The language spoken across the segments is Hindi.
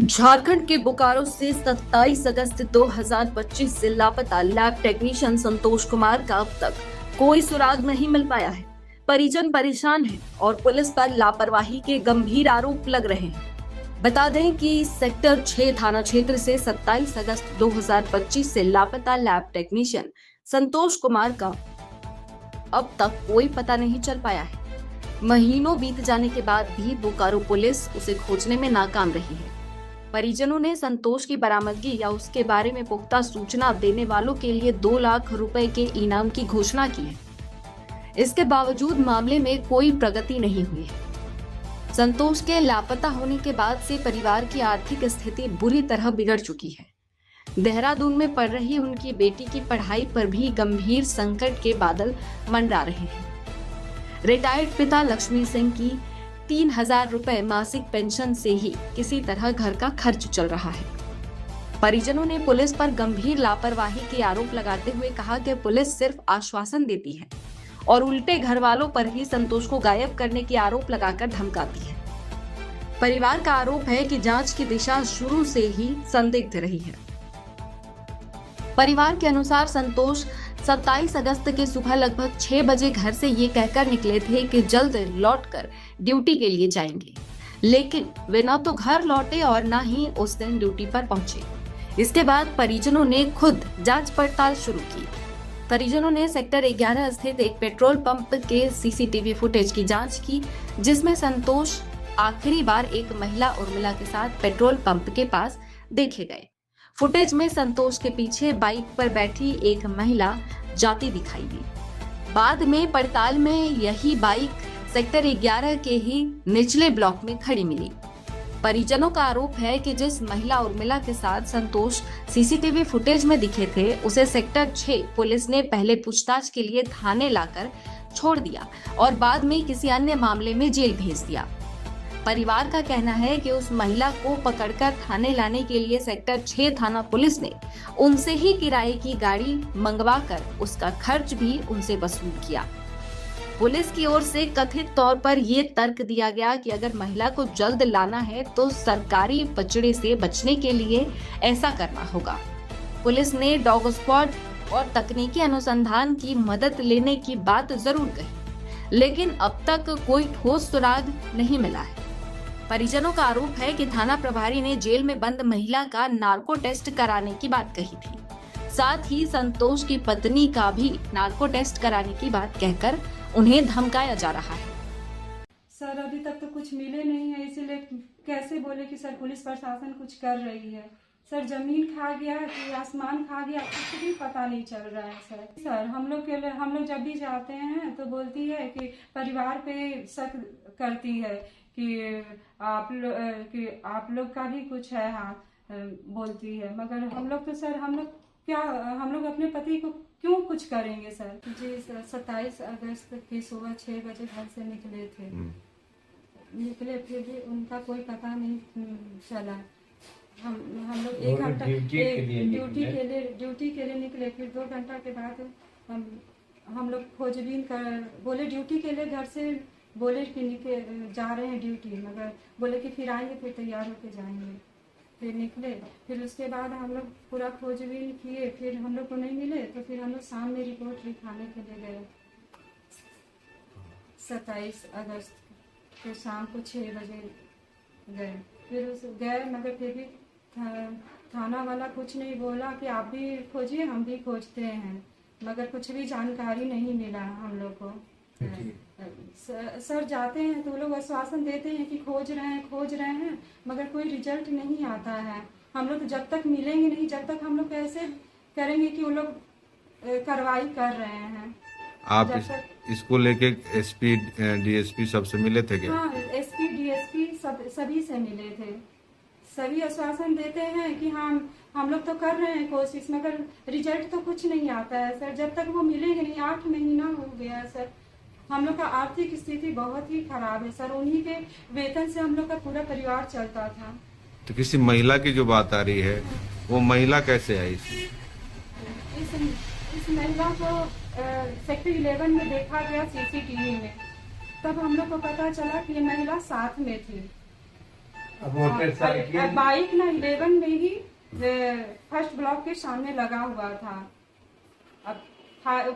झारखंड के बोकारो से 27 अगस्त 2025 से लापता लैब टेक्नीशियन संतोष कुमार का अब तक कोई सुराग नहीं मिल पाया है। परिजन परेशान हैं और पुलिस पर लापरवाही के गंभीर आरोप लग रहे हैं। बता दें कि सेक्टर 6 थाना क्षेत्र से 27 अगस्त 2025 से लापता लैब टेक्नीशियन संतोष कुमार का अब तक कोई पता नहीं चल पाया है। महीनों बीत जाने के बाद भी बोकारो पुलिस उसे खोजने में नाकाम रही है। परिजनों ने संतोष की बरामदगी या उसके बारे में पुख्ता सूचना देने वालों के लिए 2 लाख रुपए के इनाम की घोषणा की है। इसके बावजूद मामले में कोई प्रगति नहीं हुई है। संतोष के लापता होने के बाद से परिवार की आर्थिक स्थिति बुरी तरह बिगड़ चुकी है। देहरादून में पढ़ रही उनकी बेटी की पढ़ाई पर भी गंभीर संकट के बादल मंडरा रहे हैं। रिटायर्ड पिता लक्ष्मी सिंह की 3,000 रुपए मासिक पेंशन से ही किसी तरह घर का खर्च चल रहा है। परिजनों ने पुलिस पर गंभीर लापरवाही के आरोप लगाते हुए कहा कि पुलिस सिर्फ आश्वासन देती है और उल्टे घर वालों पर ही संतोष को गायब करने के आरोप लगाकर धमकाती है। परिवार का आरोप है कि जांच की दिशा शुरू से ही संदिग्ध रही है। परिवार के अनुसार संतोष 27 अगस्त के सुबह लगभग 6 बजे घर से ये कहकर निकले थे कि जल्द लौटकर ड्यूटी के लिए जाएंगे, लेकिन वे न तो घर लौटे और न ही उस दिन ड्यूटी पर पहुंचे। इसके बाद परिजनों ने खुद जांच पड़ताल शुरू की। परिजनों ने सेक्टर 11 स्थित एक पेट्रोल पंप के सीसीटीवी फुटेज की जांच की, जिसमें संतोष आखिरी बार एक महिला उर्मिला के साथ पेट्रोल पंप के पास देखे गए। फुटेज में संतोष के पीछे बाइक पर बैठी एक महिला जाती दिखाई दी। बाद में पड़ताल में यही बाइक सेक्टर 11 के ही निचले ब्लॉक में खड़ी मिली। परिजनों का आरोप है कि जिस महिला उर्मिला के साथ संतोष सीसीटीवी फुटेज में दिखे थे, उसे सेक्टर 6 पुलिस ने पहले पूछताछ के लिए थाने लाकर छोड़ दिया और बाद में किसी अन्य मामले में जेल भेज दिया। परिवार का कहना है कि उस महिला को पकड़कर थाने लाने के लिए सेक्टर 6 थाना पुलिस ने उनसे ही किराए की गाड़ी मंगवाकर उसका खर्च भी उनसे वसूल किया। पुलिस की ओर से कथित तौर पर ये तर्क दिया गया कि अगर महिला को जल्द लाना है तो सरकारी पचड़े से बचने के लिए ऐसा करना होगा। पुलिस ने डॉग स्क्वाड और तकनीकी अनुसंधान की मदद लेने की बात जरूर कही, लेकिन अब तक कोई ठोस सुराग नहीं मिला है। परिजनों का आरोप है कि थाना प्रभारी ने जेल में बंद महिला का नार्को टेस्ट कराने की बात कही थी। साथ ही संतोष की पत्नी का भी नार्को टेस्ट कराने की बात कहकर उन्हें धमकाया जा रहा है। सर अभी तक तो कुछ मिले नहीं है, इसीलिए कैसे बोले कि सर पुलिस प्रशासन कुछ कर रही है। सर जमीन खा गया कि आसमान खा गया, कुछ भी पता नहीं चल रहा है। सर हम लोग जब भी जाते हैं तो बोलती है कि परिवार पे शक करती है कि आप लोग का भी कुछ है हाथ, बोलती है। मगर हम लोग अपने पति को क्यों कुछ करेंगे सर। जी सर 27 अगस्त की सुबह 6 बजे घर से निकले फिर भी उनका कोई पता नहीं चला। हम लोग 1 घंटा ड्यूटी के लिए निकले, फिर 2 घंटा के बाद हम लोग खोजबीन कर बोले ड्यूटी के लिए घर से बोले कि जा रहे हैं ड्यूटी, मगर बोले कि फिर आएंगे, फिर तैयार होके जाएंगे। फिर निकले, फिर उसके बाद हम लोग पूरा खोजबीन किए, फिर हम लोग को नहीं मिले तो फिर हम लोग शाम में रिपोर्ट लिखाने के लिए गए। 27 अगस्त के शाम को 6 बजे गए, गए मगर फिर भी थाना वाला कुछ नहीं बोला कि आप भी खोजिए हम भी खोजते हैं, मगर कुछ भी जानकारी नहीं मिला हम लोग को। सर जाते हैं तो वो लोग आश्वासन देते हैं कि खोज रहे हैं, मगर कोई रिजल्ट नहीं आता है। हम लोग जब तक मिलेंगे नहीं, जब तक हम लोग कैसे करेंगे कि वो लोग कार्रवाई कर रहे हैं। आप इसको लेके एसपी डीएसपी सबसे मिले थे क्या? हाँ, एसपी डीएसपी सभी से मिले थे। सभी आश्वासन देते हैं कि हम लोग तो कर रहे हैं कोशिश, मगर रिजल्ट तो कुछ नहीं आता है सर। जब तक वो मिलेंगे नहीं, 8 महीना हो गया सर। हम लोग का आर्थिक स्थिति बहुत ही खराब है सर। उन्हीं के वेतन से हम लोग का पूरा परिवार चलता था। तो किसी महिला की जो बात आ रही है, वो महिला कैसे आई? इस महिला को सेक्टर 11 में देखा गया सीसीटीवी में, तब हम लोग को पता चला कि ये महिला साथ में थी। अब मोटरसाइकिल बाइक ना 11 में ही फर्स्ट ब्लॉक के सामने लगा हुआ था। अब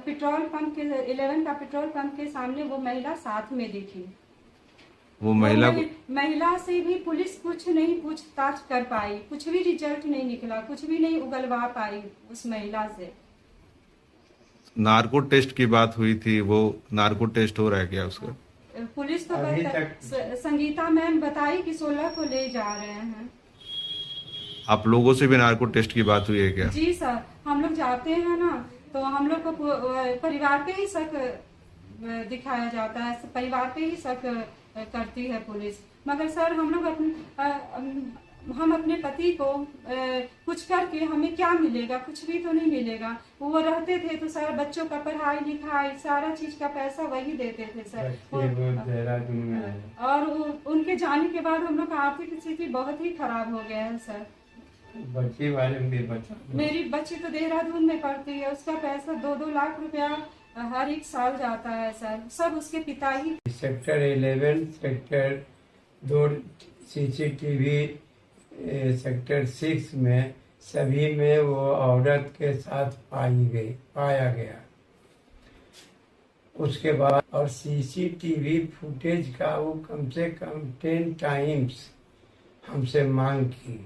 पेट्रोल पंप के 11 का पेट्रोल पंप के सामने वो महिला साथ में दिखी। वो महिला महिला से भी पुलिस कुछ नहीं पूछताछ कर पाई, कुछ भी रिजल्ट नहीं निकला, कुछ भी नहीं उगलवा पाई उस महिला से। नार्को टेस्ट की बात हुई थी, वो नार्को टेस्ट हो रहा है क्या उसका? पुलिस तो अभी संगीता मैम बताई कि 16 को ले जा रहे हैं। आप लोगों से भी नार्को टेस्ट की बात हुई है क्या? जी सर, हम लोग जाते हैं ना तो हम लोग को परिवार पे ही शक दिखाया जाता है, परिवार पे ही शक करती है पुलिस। मगर सर हम लोग हम अपने पति को कुछ करके हमें क्या मिलेगा? कुछ भी तो नहीं मिलेगा। वो रहते थे तो सर बच्चों का पढ़ाई लिखाई सारा चीज का पैसा वही देते थे सर। और उनके जाने के बाद हम लोग का आर्थिक स्थिति बहुत ही खराब हो गया है सर। बच्ची वाले में भी बचा, मेरी बच्ची तो देहरादून में पढ़ती है, उसका पैसा 2-2 लाख रुपया हर एक साल जाता है सर, सब उसके पिता ही। सेक्टर 11, सेक्टर 2 CCTV, सेक्टर 6 में सभी में वो औरत के साथ पाया गया। उसके बाद और CCTV फुटेज का वो कम से कम 10 टाइम्स हमसे मांग की।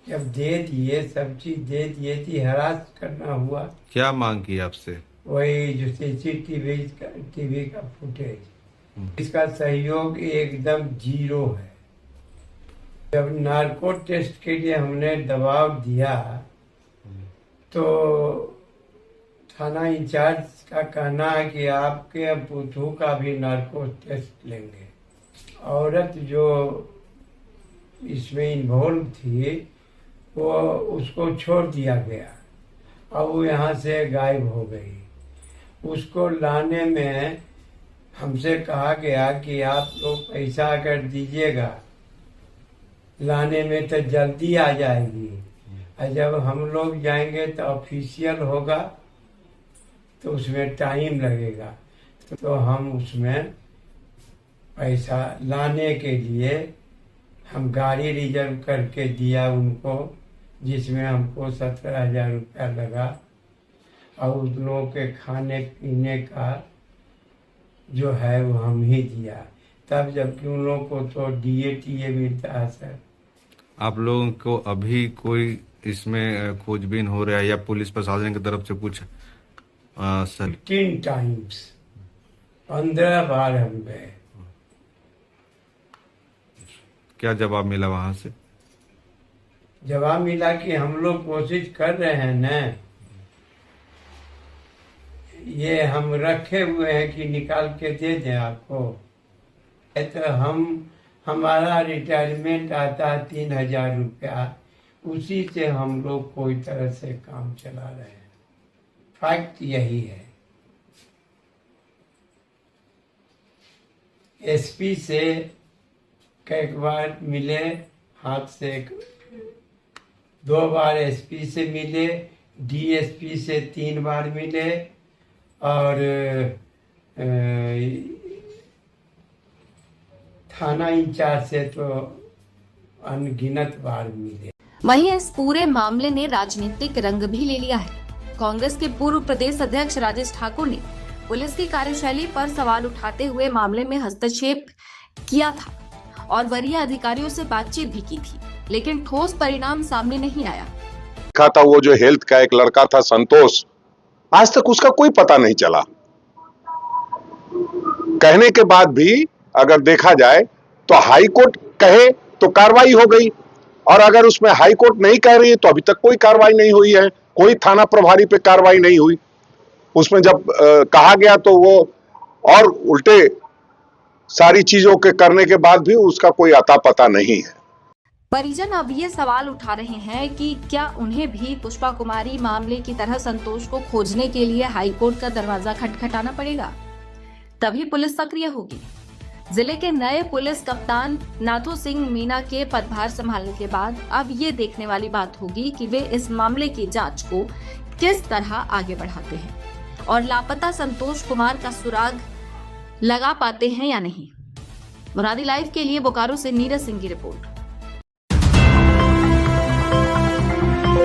जब दे दिए, सब चीज दे दिए थी, हरास करना हुआ। क्या मांग की आपसे? वही जो टीवी का फुटेज, इसका सहयोग एकदम 0 है। जब नार्को टेस्ट के लिए हमने दबाव दिया तो थाना इंचार्ज का कहना है कि आपके पुतू का भी नार्को टेस्ट लेंगे। औरत जो इसमें इन्वॉल्व थी वो उसको छोड़ दिया गया, अब वो यहाँ से गायब हो गई। उसको लाने में हमसे कहा गया कि आप लोग पैसा अगर दीजिएगा लाने में तो जल्दी आ जाएगी, और जब हम लोग जाएंगे तो ऑफिशियल होगा तो उसमें टाइम लगेगा। तो हम उसमें पैसा लाने के लिए हम गाड़ी रिजर्व करके दिया उनको, जिसमें हमको 17,000 रुपया लगा, और उन लोगों के खाने पीने का जो है वो हम ही दिया। तब जबकि उन लोगों को तो DATA मिलता है सर। आप लोगों को अभी कोई इसमें खोजबीन हो रहा है या पुलिस प्रशासन की तरफ से कुछ सर? 15 टाइम्स, 15 बार हम गए। क्या जवाब मिला वहां से? जवाब मिला कि हम लोग कोशिश कर रहे हैं न, ये हम रखे हुए हैं कि निकाल के दे दें आपको। तो हमारा रिटायरमेंट आता है 3,000 रुपया, उसी से हम लोग कोई तरह से काम चला रहे हैं। फैक्ट यही है। SP से कई बार मिले, हाथ से 2 बार SP से मिले, DSP से 3 बार मिले, और थाना इंचार्ज से तो अनगिनत बार मिले। वहीं इस पूरे मामले ने राजनीतिक रंग भी ले लिया है। कांग्रेस के पूर्व प्रदेश अध्यक्ष राजेश ठाकुर ने पुलिस की कार्यशैली पर सवाल उठाते हुए मामले में हस्तक्षेप किया था और वरीय अधिकारियों से बातचीत भी की थी, लेकिन ठोस परिणाम सामने नहीं आया। देखा था वो जो हेल्थ का एक लड़का था संतोष, आज तक उसका कोई पता नहीं चला। कहने के बाद भी अगर देखा जाए तो हाई कोर्ट कहे तो कार्रवाई हो गई, और अगर उसमें हाई कोर्ट नहीं कह रही है तो अभी तक कोई कार्रवाई नहीं हुई है, कोई थाना प्रभारी पे कार्रवाई नहीं हुई। उसमें जब कहा गया तो वो और उल्टे सारी चीजों के करने के बाद भी उसका कोई अता पता नहीं है। परिजन अब ये सवाल उठा रहे हैं कि क्या उन्हें भी पुष्पा कुमारी मामले की तरह संतोष को खोजने के लिए हाईकोर्ट का दरवाजा खटखटाना पड़ेगा, तभी पुलिस सक्रिय होगी। जिले के नए पुलिस कप्तान नाथू सिंह मीना के पदभार संभालने के बाद अब ये देखने वाली बात होगी कि वे इस मामले की जांच को किस तरह आगे बढ़ाते हैं और लापता संतोष कुमार का सुराग लगा पाते हैं या नहीं। मुरादी लाइव के लिए बोकारो से नीरज सिंह की रिपोर्ट।